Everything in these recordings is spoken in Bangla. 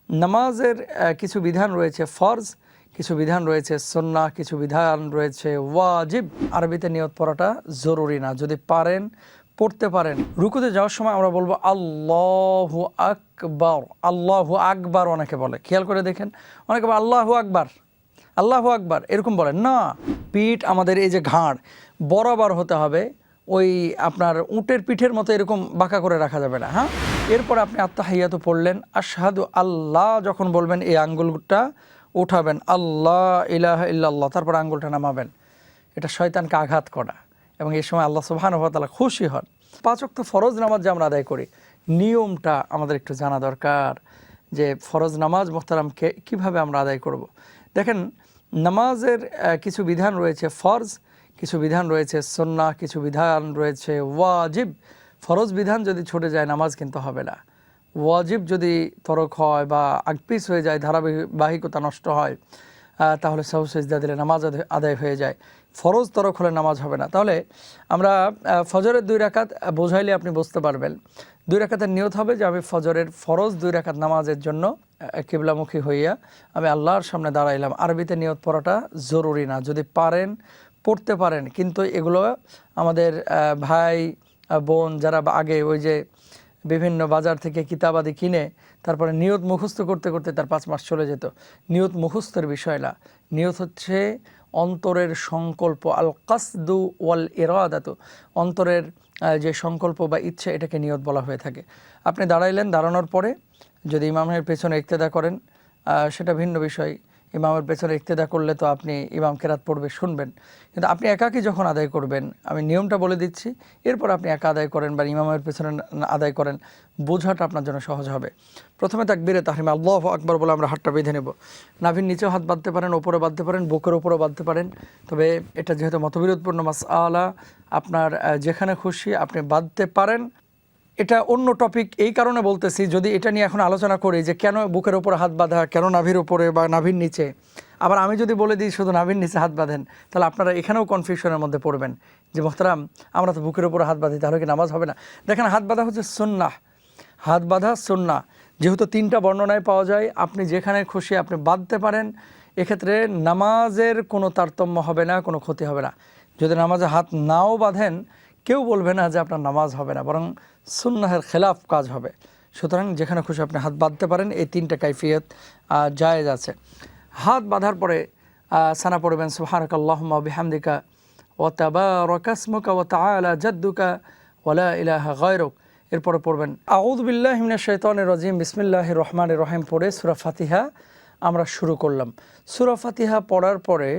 নামাজের কিছু বিধান রয়েছে ফরজ, কিছু বিধান রয়েছে সুন্নাহ, কিছু বিধান রয়েছে ওয়াজিব। আরবিতে নিয়ত পড়াটা জরুরি না, যদি পারেন পড়তে পারেন। রুকুতে যাওয়ার সময় আমরা বলবো আল্লাহু আকবার। আল্লাহু আকবার অনেকে বলে, খেয়াল করে দেখেন, অনেকে বলে আল্লাহু আকবার, আল্লাহু আকবার এরকম বলেন না। পিঠ আমাদের এই যে ঘাড় বরাবর হতে হবে, ওই আপনার উটের পিঠের মতো এরকম বাঁকা করে রাখা যাবে না। হ্যাঁ, এরপর আপনি আত্তাহিয়াতু পড়লেন, আশহাদু আল্লাহ যখন বলবেন এই আঙ্গুলটা উঠাবেন, আল্লাহ ইলাহা ইল্লাল্লাহ, তারপর আঙ্গুলটা নামাবেন। এটা শয়তানকে আঘাত করা, এবং এই সময় আল্লাহ সুবহানাহু ওয়া তাআলা খুশি হন। 5 ওয়াক্ত ফরজ নামাজ যে আমরা আদায় করি, নিয়মটা আমাদের একটু জানা দরকার, যে ফরজ নামাজ মোহতারামকে কিভাবে আমরা আদায় করব। দেখেন, নামাজের কিছু বিধান রয়েছে ফরজ, কিছু বিধান রয়েছে সুন্নাহ, কিছু বিধান রয়েছে ওয়াজিব। ফরজ বিধান যদি ছুটে যায় নামাজ কিন্তু হবে না। ওয়াজিব যদি তরক হয় বা আগপিস হয়ে যায়, ধারাবাহিকতা নষ্ট হয়, তাহলে সাহু সিজদা দিলে নামাজ আদায় হয়ে যায়। ফরজ তরক হলে নামাজ হবে না। তাহলে আমরা ফজরের 2 রাকাত বোঝাইলে আপনি বুঝতে পারবেন। 2 রাকাতের নিয়ত হবে যে আমি ফজরের ফরজ 2 রাকাত নামাজের জন্য কিবলামুখী হইয়া আমি আল্লাহর সামনে দাঁড়াইলাম। আরবিতে নিয়ত পড়াটা জরুরি না, যদি পারেন পড়তে পারেন। কিন্তু এগুলো আমাদের ভাই বোন যারা আগে ওই যে বিভিন্ন বাজার থেকে কিতাবাদি কিনে তারপরে নিয়ত মুখস্থ করতে করতে তার 5 মাস চলে যেত। নিয়ত মুখস্থের বিষয় না, নিয়ত হচ্ছে অন্তরের সংকল্প, আল কাসদু ওয়াল ইরাদাতু, অন্তরের যে সংকল্প বা ইচ্ছে, এটাকে নিয়ত বলা হয়ে থাকে। আপনি দাঁড়াইলেন, দাঁড়ানোর পরে যদি ইমামের পেছনে ইক্তেদা করেন সেটা ভিন্ন বিষয়। ইমামের পেছনে ইক্তেদা করলে তো আপনি ইমাম কেরাত পড়বে শুনবেন, কিন্তু আপনি একাকী যখন আদায় করবেন, আমি নিয়মটা বলে দিচ্ছি, এরপর আপনি একা আদায় করেন বা ইমামের পেছনে আদায় করেন, বোঝাটা আপনার জন্য সহজ হবে। প্রথমে তাকবীরে তাহরিমা আল্লাহু আকবার বলে আমরা হাতটা বেঁধে নেব। নাভির নিচেও হাত বাঁধতে পারেন, ওপরে বাঁধতে পারেন, বুকের ওপরেও বাঁধতে পারেন। তবে এটা যেহেতু মতবিরোধপূর্ণ মাসআলা, আপনার যেখানে খুশি আপনি বাঁধতে পারেন। এটা অন্য টপিক, এই কারণে বলতেছি, যদি এটা নিয়ে এখন আলোচনা করি যে কেন বুকের ওপরে হাত বাঁধা, কেন নাভির ওপরে বা নাভির নিচে, আবার আমি যদি বলে দিই শুধু নাভির নিচে হাত বাঁধেন, তাহলে আপনারা এখানেও কনফিউশনের মধ্যে পড়বেন যে মোহতারাম আমরা তো বুকের ওপরে হাত বাঁধি, তাহলে কি নামাজ হবে না? দেখেন, হাত বাঁধা হচ্ছে সুন্নাহ, হাত বাঁধা সুন্নাহ। যেহেতু 3টা বর্ণনায় পাওয়া যায়, আপনি যেখানে খুশি আপনি বাঁধতে পারেন। এক্ষেত্রে নামাজের কোনো তারতম্য হবে না, কোনো ক্ষতি হবে না। যদি নামাজে হাত নাও বাঁধেন, কেউ বলবে না যে আপনার নামাজ হবে না, বরং সুন্নাহের খেলাফ কাজ হবে। সুতরাং যেখানে খুশি আপনি হাত বাঁধতে পারেন। এই 3টা কাইফিয়ত জায়েজ আছে। হাত বাঁধার পরে সানা পড়বেন সুবহানাকাল্লাহুম্মা ওয়া বিহামদিকা ওয়া তাবারাকা ইসমুকা ওয়া তাআলা জাদ্দুকা ওয়া লা ইলাহা গায়রুক। এরপরে পড়বেন আউযু বিল্লাহি মিনাশ শাইতানির রাজিম, বিসমিল্লাহির রহমানির রহিম পড়ে সূরা ফাতিহা আমরা শুরু করলাম। সূরা ফাতিহা পড়ার পরে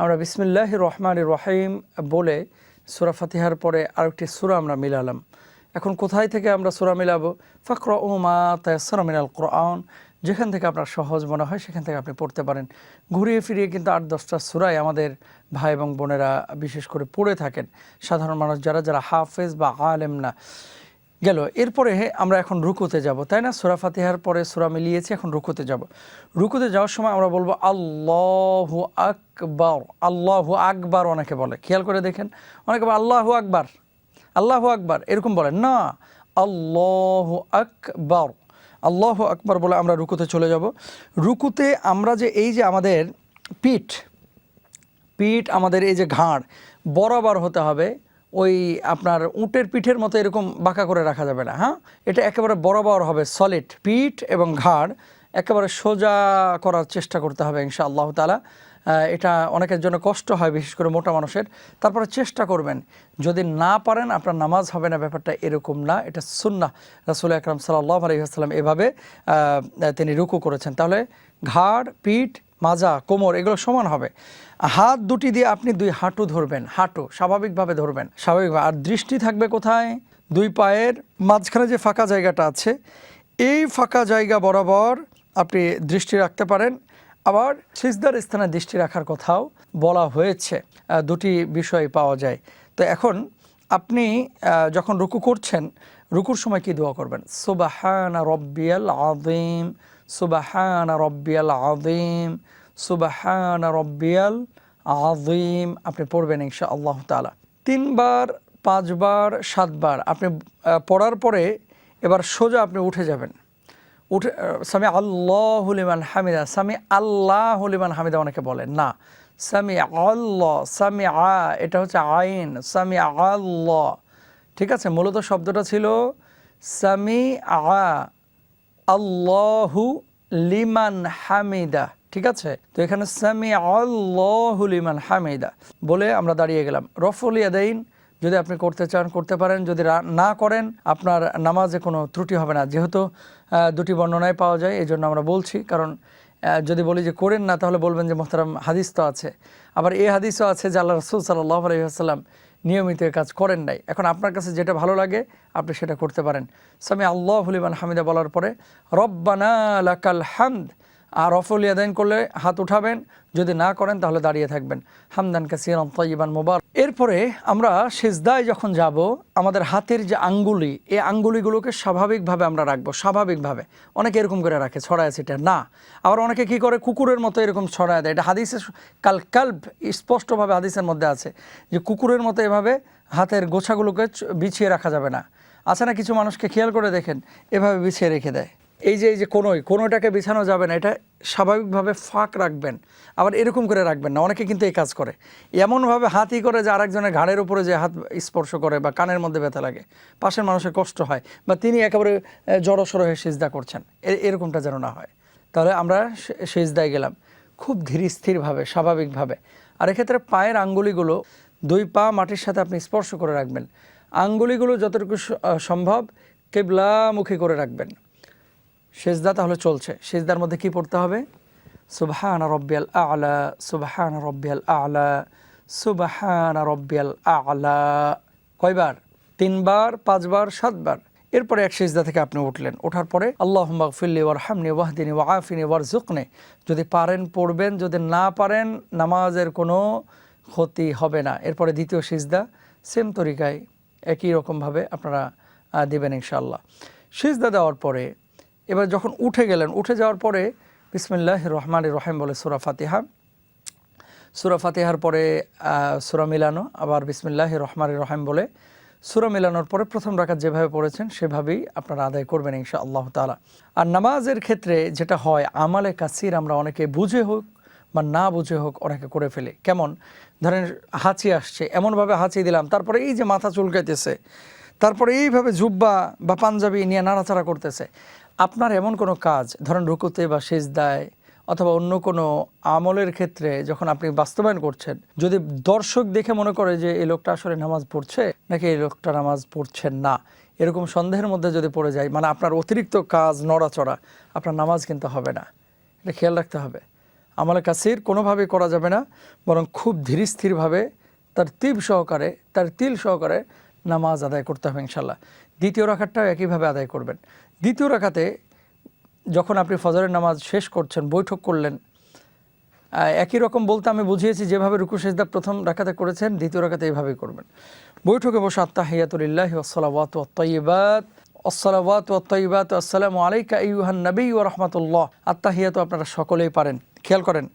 আমরা বিসমিল্লাহির রহমানির রহিম বলে সূরা ফাতিহার পরে আরেকটি সূরা আমরা মিলালাম। এখন কোথায় থেকে আমরা সূরা মিলাবো? ফাকরাউ মা তায়াসসারা মিনাল কুরআন, যেখান থেকে আপনার সহজ মনে হয় সেখান থেকে আপনি পড়তে পারেন। ঘুরিয়ে ফিরিয়ে কিন্তু 8-10টা সূরাই আমাদের ভাই এবং বোনেরা বিশেষ করে পড়ে থাকেন, সাধারণ মানুষ যারা হাফেজ বা আলেম না। গেল, এরপরে আমরা এখন রুকুতে যাব, তাই না? সূরা ফাতিহার পরে সূরা মিলিয়েছি, এখন রুকুতে যাব। রুকুতে যাওয়ার সময় আমরা বলবো আল্লাহু আকবার। আল্লাহু আকবার অনেকে বলে, খেয়াল করে দেখেন, অনেকে বলে আল্লাহু আকবার, আল্লাহু আকবার এরকম বলেন না। আল্লাহু আকবার, আল্লাহু আকবার বলে আমরা রুকুতে চলে যাব। রুকুতে আমরা যে এই যে আমাদের পিঠ আমাদের এই যে ঘাড় বরাবর হতে হবে, ওই আপনার উটের পিঠের মতো এরকম বাঁকা করে রাখা যাবে না। হ্যাঁ, এটা একেবারে বরাবর হবে, সলিড। পিঠ এবং ঘাড় একেবারে সোজা করার চেষ্টা করতে হবে ইনশাআল্লাহ তাআলা। এটা অনেকের জন্য কষ্ট হয়, বিশেষ করে মোটা মানুষের। তারপরে চেষ্টা করবেন, যদি না পারেন আপনার নামাজ হবে না, ব্যাপারটা এরকম না, এটা সুন্নাহ। রাসূল আকরাম সাল্লাল্লাহু আলাইহি ওয়াসাল্লাম এভাবে তিনি রুকু করেছেন। তাহলে ঘাড়, পিঠ, মাজা, কোমর এগুলো সমান হবে। হাত দুটি দিয়ে আপনি 2 হাঁটু ধরবেন, হাঁটু স্বাভাবিকভাবে ধরবেন, স্বাভাবিকভাবে। আর দৃষ্টি থাকবে কোথায়? 2 পায়ের মাঝখানে যে ফাঁকা জায়গাটা আছে, এই ফাঁকা জায়গা বরাবর আপনি দৃষ্টি রাখতে পারেন। আবার সিজদার স্থানে দৃষ্টি রাখার কথাও বলা হয়েছে। 2টি বিষয় পাওয়া যায়। তো এখন আপনি যখন রুকু করছেন, রুকুর সময় কি দোয়া করবেন? সুবহানা রব্বিয়াল আযীম, সুবহানা রব্বিয়াল আযীম, সুবহানা রব্বিয়াল আযীম আপনি পড়বেন ইনশাআল্লাহ তাআলা 3 বার, 5 বার, 7 বার। আপনি পড়ার পরে এবার সোজা আপনি উঠে যাবেন। উঠে সামি আল্লাহু লিমান হামিদা, সামি আল্লাহু লিমান হামিদা অনেকে বলেন না, সামি আল্লাহ, সামি এটা হচ্ছে আইন, সামি আল্লাহ, ঠিক আছে। মূলত শব্দটা ছিল সামি আল্লাহু লিমান হামিদা, ঠিক আছে। তো এখানে সামি আল্লাহু লিমান হামিদা বলে আমরা দাঁড়িয়ে গেলাম। রফউল ইয়াদাইন যদি আপনি করতে চান করতে পারেন, যদি না করেন আপনার নামাজে কোনো ত্রুটি হবে না। যেহেতু দুটি বর্ণনায় পাওয়া যায় এই জন্য আমরা বলছি, কারণ যদি বলি যে করেন না তাহলে বলবেন যে মোহতারাম হাদিস তো আছে, আবার এই হাদিসও আছে যে আল্লাহ রাসূল সাল্লাল্লাহু আলাইহি ওয়াসাল্লাম নিয়মিত এই কাজ করেন নাই। এখন আপনার কাছে যেটা ভালো লাগে আপনি সেটা করতে পারেন। সামি আল্লাহু লিমান হামিদা বলার পরে রব্বানা লাকাল হামদ, আর রফউল ইয়াদাইন করলে হাত উঠাবেন, যদি না করেন তাহলে দাঁড়িয়ে থাকবেন। হামদান কাসীরান তাইয়িবান মুবারাক। এরপরে আমরা সিজদায় যখন যাব আমাদের হাতের যে আঙ্গুলি, এই আঙ্গুলিগুলোকে স্বাভাবিকভাবে আমরা রাখবো, স্বাভাবিকভাবে। অনেকে এরকম করে রাখে ছড়ায় ছিটে, না। আবার অনেকে কি করে কুকুরের মতো এরকম ছড়ায় দেয়। এটা হাদিসে কালব স্পষ্টভাবে হাদিসের মধ্যে আছে যে কুকুরের মতো এভাবে হাতের গোছাগুলোকে বিছিয়ে রাখা যাবে না। আছে না কিছু মানুষকে খেয়াল করে দেখেন এভাবে বিছিয়ে রেখে দেয়। এই যে কোনোটাকে বিছানো যাবে না, এটা স্বাভাবিকভাবে ফাঁক রাখবেন। আবার এরকম করে রাখবেন না, অনেকে কিন্তু এই কাজ করে এমনভাবে হাতই করে যে আরেকজনের ঘাড়ের উপরে যে হাত স্পর্শ করে বা কানের মধ্যে ব্যথা লাগে, পাশের মানুষের কষ্ট হয়, বা তিনি একেবারে জড়সড় হয়ে সিজদা করছেন, এরকমটা যেন না হয়। তাহলে আমরা সিজদায় গেলাম খুব ধীর স্থিরভাবে, স্বাভাবিকভাবে। আর এক্ষেত্রে পায়ের আঙ্গুলিগুলো দুই পা মাটির সাথে আপনি স্পর্শ করে রাখবেন। আঙ্গুলিগুলো যতটুকু সম্ভব কিবলামুখী করে রাখবেন। সিজদা তাহলে চলছে। সিজদার মধ্যে কি পড়তে হবে? সুবহান রাব্বিয়াল আ'লা, সুবহান রাব্বিয়াল আ'লা, সুবহান রাব্বিয়াল আ'লা। কয়বার? 3 বার, 5 বার, 7 বার। এরপরে এক সিজদা থেকে আপনি উঠলেন, ওঠার পরে আল্লাহুম্মা গফিরলি ওয়ারহামনি ওয়াহদিনি ওয়াআফিনি ওয়ারযুকনি, যদি পারেন পড়বেন, যদি না পারেন নামাজের কোনো ক্ষতি হবে না। এরপরে দ্বিতীয় সিজদা সেম তরিকায় একই রকমভাবে আপনারা দিবেন ইনশাআল্লাহ। সিজদা দেওয়ার পরে এবার যখন উঠে গেলেন, উঠে যাওয়ার পরে বিসমিল্লাহির রহমানির রহিম বলে সূরা ফাতিহা, সূরা ফাতিহার পরে সূরা মিলানো, আবার বিসমিল্লাহির রহমানির রহিম বলে সূরা মিলানোর পরে প্রথম রাকাত যেভাবে পড়েছেন সেভাবেই আপনারা আদায় করবেন ইনশাআল্লাহ তাআলা। আর নামাজের ক্ষেত্রে যেটা হয়, আমালে কাসির আমরা অনেকে বুঝে হোক বা না বুঝে হোক অনেকে করে ফেলে। কেমন? ধরেন হাঁচি আসছে, এমনভাবে হাঁচি দিলাম, তারপরে এই যে মাথা চুলকাইতেছে, তারপরে এইভাবে জুব্বা বা পাঞ্জাবি নিয়ে নাড়াচাড়া করতেছে। আপনার এমন কোনো কাজ, ধরেন রুকুতে বা সিজদায় অথবা অন্য কোনো আমলের ক্ষেত্রে যখন আপনি বাস্তবায়ন করছেন, যদি দর্শক দেখে মনে করে যে এই লোকটা আসলে নামাজ পড়ছে নাকি এই লোকটা নামাজ পড়ছেন না, এরকম সন্দেহের মধ্যে যদি পড়ে যায়, মানে আপনার অতিরিক্ত কাজ নড়াচড়া, আপনার নামাজ কিন্তু হবে না। এটা খেয়াল রাখতে হবে। আমলে কাসির কোনোভাবেই করা যাবে না, বরং খুব ধীর স্থিরভাবে তার তিল সহকারে নামাজ আদায় করতে হবে ইনশাল্লাহ। দ্বিতীয় রাকাতটাও একইভাবে আদায় করবেন। দ্বিতীয় রাকাতে যখন আপনি ফজরের নামাজ শেষ করছেন, বৈঠক করলেন, একই রকম বলতে আমি বুঝিয়েছি যেভাবে রুকু সিজদা প্রথম রাকাতে করেছেন, দ্বিতীয় রাকাতে এইভাবেই করবেন। বৈঠকে বসে আত্তাহিয়াতু লিল্লাহি ওয়াসসালাওয়াতু ওয়াত-তাইয়্যিবাত, আসসালাওয়াতু ওয়াত-তাইয়্যিবাত, আসসালামু আলাইকা আইয়ুহান নবী ওয়া রাহমাতুল্লাহ। আত্তাহিয়াতু আপনারা সকলেই পারেন। খেয়াল করেন,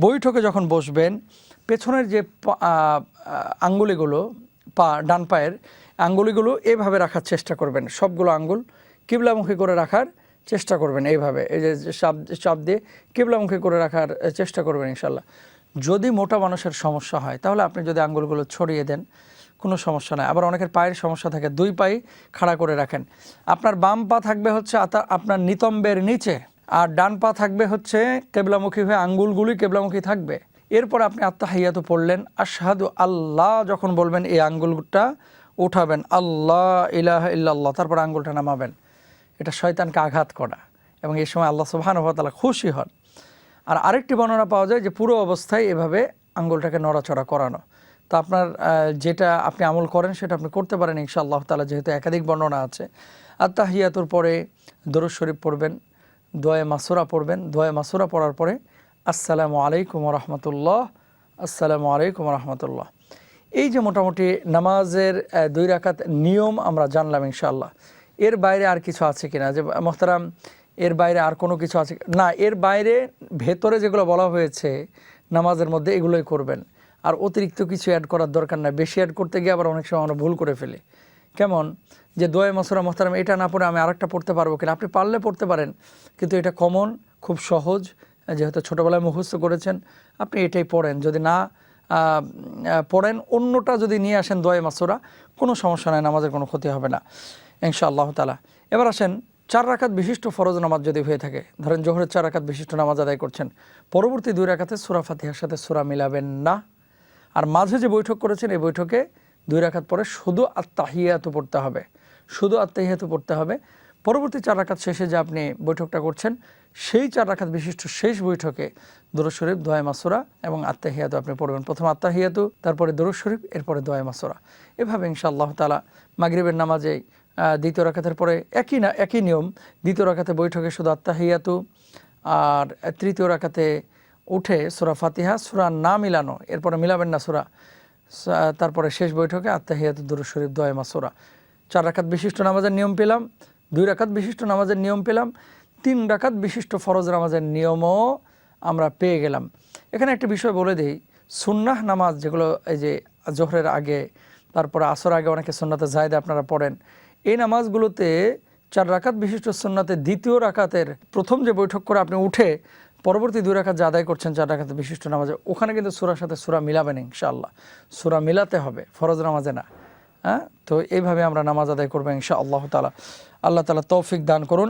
বৈঠকে যখন বসবেন পেছনের যে আঙ্গুলিগুলো, ডান পায়ের আঙ্গুলিগুলো এভাবে রাখার চেষ্টা করবেন। সবগুলো আঙ্গুল কিবলামুখী করে রাখার চেষ্টা করবেন, এইভাবে এই যে চাপ দিয়ে কিবলামুখী করে রাখার চেষ্টা করবেন ইনশাল্লাহ। যদি মোটা মানুষের সমস্যা হয় তাহলে আপনি যদি আঙ্গুলগুলো ছড়িয়ে দেন কোনো সমস্যা নাই। আবার অনেকের পায়ের সমস্যা থাকে, 2 পাই খাড়া করে রাখেন। আপনার বাম পা থাকবে হচ্ছে আপনার নিতম্বের নিচে, আর ডান পা থাকবে হচ্ছে কেবলামুখী হয়ে, আঙ্গুলগুলি কেবলামুখী থাকবে। এরপর আপনি আত্তাহিয়াতু পড়লেন, আশহাদু আল্লাহ যখন বলবেন এই আঙ্গুলটা উঠাবেন, আল্লাহ ইলাহা ইল্লাল্লাহ, তারপর আঙ্গুলটা নামাবেন। এটা শয়তানকে আঘাত করা, এবং এই সময় আল্লাহ সুবহানাহু ওয়া তাআলা খুশি হন। আর আরেকটি বর্ণনা পাওয়া যায় যে পুরো অবস্থায় এভাবে আঙ্গুলটাকে নড়াচড়া করানো। তো আপনার যেটা আপনি আমল করেন সেটা আপনি করতে পারেন ইনশাআল্লাহ তাআলা, যেহেতু একাধিক বর্ণনা আছে। আত্তাহিয়াতুর পরে দরুদ শরীফ পড়বেন, দোয়া মাসুরা পড়বেন। দোয়া মাসুরা পড়ার পরে আসসালামু আলাইকুম ওয়া রাহমাতুল্লাহ, আসসালামু আলাইকুম ওয়া রাহমাতুল্লাহ। এই যে মোটামুটি নামাজের 2 রাকাত নিয়ম আমরা জানলাম ইনশাআল্লাহ। এর বাইরে আর কিছু আছে কিনা, যে মোহতারাম এর বাইরে আর কোনো কিছু আছে না? এর বাইরে ভেতরে যেগুলো বলা হয়েছে নামাজের মধ্যে এগুলোই করবেন, আর অতিরিক্ত কিছু অ্যাড করার দরকার নাই। বেশি অ্যাড করতে গিয়ে আবার অনেক সময় আমরা ভুল করে ফেলি। কেমন? যে দোয়া মাসুরা মোহতারাম এটা না পড়ে আমি আরেকটা পড়তে পারবো কিনা, আপনি পারলে পড়তে পারেন, কিন্তু এটা কমন, খুব সহজ, যেহেতু ছোটোবেলায় মুখস্থ করেছেন আপনি এটাই পড়েন। যদি না পড়েন অন্যটা যদি নিয়ে আসেন দোয়া মাসুরা, কোনো সমস্যা নাই, নামাজের কোনো ক্ষতি হবে না ইনশাআল্লাহ তাআলা। এবার আসেন 4 রাকাত বিশিষ্ট ফরজ নামাজ যদি হয়ে থাকে, ধরেন জোহরের 4 রাকাত বিশিষ্ট নামাজ আদায় করছেন, পরবর্তী 2 রাকাতে সূরা ফাতিহার সাথে সূরা মিলাবেন না। আর মাঝে যে বৈঠক করেছেন এই বৈঠকে 2 রাকাত পরে শুধু আত্তাহিয়াতু পড়তে হবে, শুধু আত্তাহিয়াতু পড়তে হবে। পরবর্তী 4 রাকাত শেষে যে আপনি বৈঠকটা করছেন সেই 4 রাকাত বিশিষ্ট শেষ বৈঠকে দুরূদ শরীফ, দোয়া মাসুরা এবং আত্তাহিয়াতু আপনি পড়বেন। প্রথম আত্তাহিয়াতু, তারপরে দুরূদ শরীফ, এরপরে দোয়া মাসুরা। এভাবে ইনশাআল্লাহ তাআলা মাগরিবের নামাজে দ্বিতীয় রাকাতের পরে একই নিয়ম, দ্বিতীয় রাকাতে বৈঠকে শুধু আত্তাহিয়াতু, আর তৃতীয় রাকাতে উঠে সূরা ফাতিহা, সূরা না মিলানো, এরপরে মিলাবেন না সূরা, তারপরে শেষ বৈঠকে আত্তাহিয়াতু, দুরূদ শরীফ, দোয়া মাসুরা। 4 রাকাত বিশিষ্ট নামাজের নিয়ম পেলাম, 2 রাকাত বিশিষ্ট নামাজের নিয়ম পেলাম, 3 রাকাত বিশিষ্ট ফরজ নামাজের নিয়মও আমরা পেয়ে গেলাম। এখানে একটা বিষয় বলে দিই, সুন্নাহ নামাজ যেগুলো এই যে জোহরের আগে, তারপরে আসর আগে অনেকে সুন্নাতে জায়েদা আপনারা পড়েন, এই নামাজগুলোতে 4 রাকাত বিশিষ্ট সুন্নাতে দ্বিতীয় রাকাতের প্রথম যে বৈঠক করে আপনি উঠে পরবর্তী 2 রাকাত যে আদায় করছেন 4 রাকাত বিশিষ্ট নামাজে, ওখানে কিন্তু সূরার সাথে সূরা মিলাবেন ইনশাআল্লাহ, সূরা মিলাতে হবে, ফরজ নামাজে না। হ্যাঁ, তো এইভাবে আমরা নামাজ আদায় করবো ইনশাআল্লাহ তাআলা। আল্লাহ তাআলা তৌফিক দান করুন।